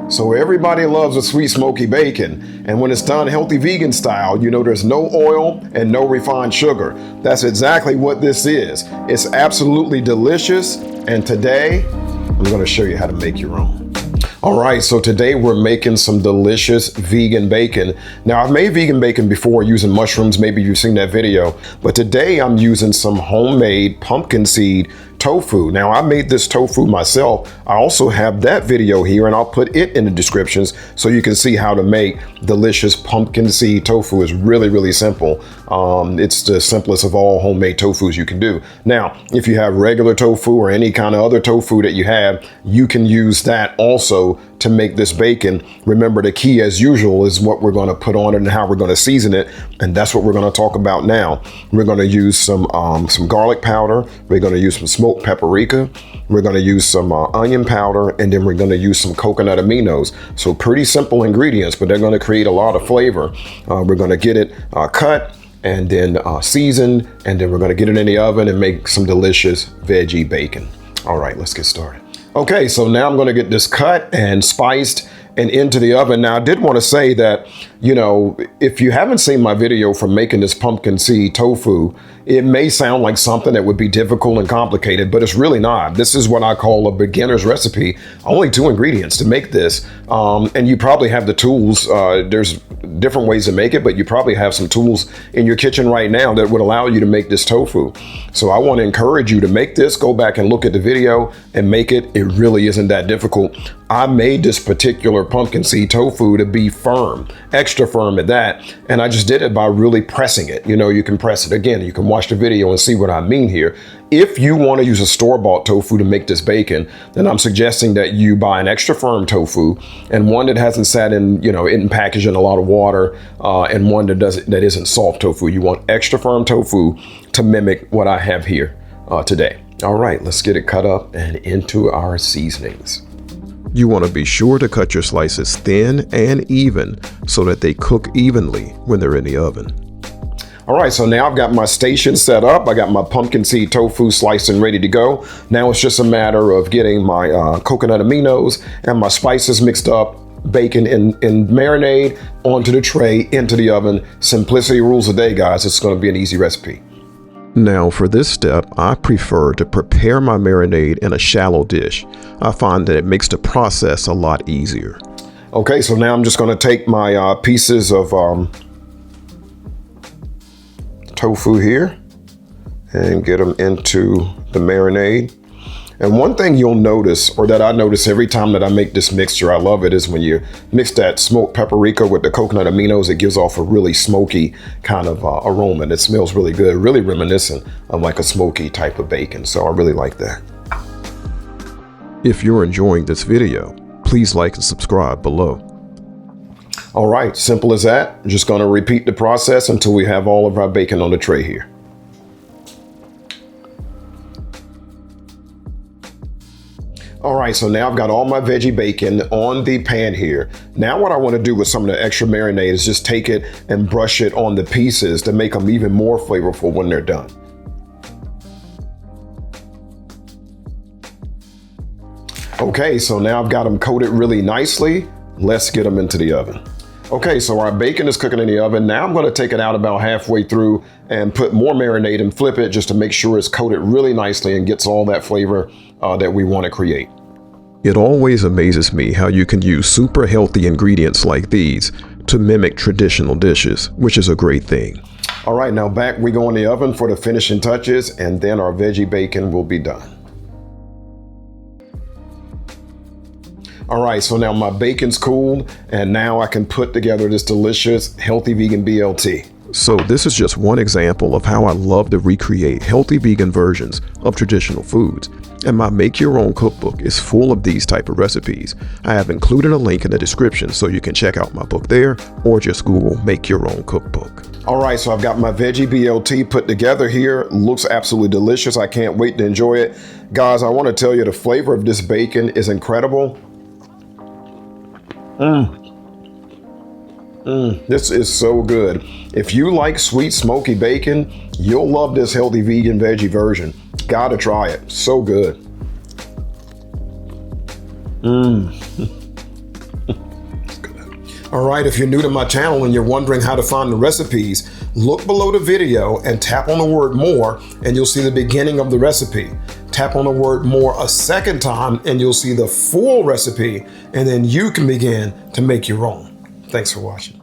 So everybody loves a sweet smoky bacon, and when it's done healthy vegan style, you know there's no oil and no refined sugar. That's exactly what this is. It's absolutely delicious, and today I'm going to show you how to make your own. All right, so today we're making some delicious vegan bacon. Now, I've made vegan bacon before using mushrooms. Maybe you've seen that video. But today I'm using some homemade pumpkin seed tofu. Now, I made this tofu myself. I also have that video here, and I'll put it in the descriptions so you can see how to make delicious pumpkin seed tofu. It's really, really simple. It's the simplest of all homemade tofus you can do. Now, if you have regular tofu or any kind of other tofu that you have, you can use that also to make this bacon. Remember, the key, as usual, is what we're going to put on it and how we're going to season it, and that's what we're going to talk about now. We're going to use some garlic powder. We're going to use some smoked paprika. We're going to use some onion powder, and then we're going to use some coconut aminos. So pretty simple ingredients, but they're going to create a lot of flavor. We're going to get it cut and then seasoned, and then we're going to get it in the oven and make some delicious veggie bacon. All right, let's get started. Okay, so now I'm going to get this cut and spiced and into the oven. Now, I did want to say that, you know, if you haven't seen my video for making this pumpkin seed tofu, it may sound like something that would be difficult and complicated, but it's really not. This is what I call a beginner's recipe. Only 2 ingredients to make this. And you probably have the tools. There's different ways to make it, but you probably have some tools in your kitchen right now that would allow you to make this tofu. So I want to encourage you to make this. Go back and look at the video and make it. It really isn't that difficult. I made this particular pumpkin seed tofu to be firm, extra firm at that. And I just did it by really pressing it. You know, you can press it again. You can watch the video and see what I mean here. If you want to use a store-bought tofu to make this bacon, then I'm suggesting that you buy an extra firm tofu and one that hasn't sat in, you know, in packaged in a lot of water, and one that isn't soft tofu. You want extra firm tofu to mimic what I have here today. All right, let's get it cut up and into our seasonings. You want to be sure to cut your slices thin and even so that they cook evenly when they're in the oven. All right, so now I've got my station set up. I got my pumpkin seed tofu sliced and ready to go. Now it's just a matter of getting my coconut aminos and my spices mixed up, bacon in marinade onto the tray, into the oven. Simplicity rules the day, guys. It's going to be an easy recipe. Now for this step, I prefer to prepare my marinade in a shallow dish. I find that it makes the process a lot easier. Okay, so now I'm just going to take my pieces of tofu here and get them into the marinade. And one thing you'll notice, or that I notice every time that I make this mixture, I love it, is when you mix that smoked paprika with the coconut aminos, it gives off a really smoky kind of aroma, and it smells really good, really reminiscent of like a smoky type of bacon. So I really like that. If you're enjoying this video, please like and subscribe below. All right, simple as that. I'm just going to repeat the process until we have all of our bacon on the tray here. All right, so now I've got all my veggie bacon on the pan here. Now what I want to do with some of the extra marinade is just take it and brush it on the pieces to make them even more flavorful when they're done. Okay, so now I've got them coated really nicely. Let's get them into the oven. Okay, so our bacon is cooking in the oven. Now I'm going to take it out about halfway through and put more marinade and flip it just to make sure it's coated really nicely and gets all that flavor that we want to create. It always amazes me how you can use super healthy ingredients like these to mimic traditional dishes, which is a great thing. All right, now back we go in the oven for the finishing touches, and then our veggie bacon will be done. All right, so now my bacon's cooled, and now I can put together this delicious, healthy vegan BLT. So this is just one example of how I love to recreate healthy vegan versions of traditional foods. And my Make Your Own cookbook is full of these type of recipes. I have included a link in the description so you can check out my book there, or just Google Make Your Own cookbook. All right, so I've got my veggie BLT put together here. Looks absolutely delicious. I can't wait to enjoy it. Guys, I want to tell you the flavor of this bacon is incredible. This is so good. If you like sweet smoky bacon, you'll love this healthy vegan veggie version. Gotta try it. So good. All right, if you're new to my channel and you're wondering how to find the recipes, look below the video and tap on the word more and you'll see the beginning of the recipe. Tap on the word more a second time and you'll see the full recipe, and then you can begin to make your own. Thanks for watching.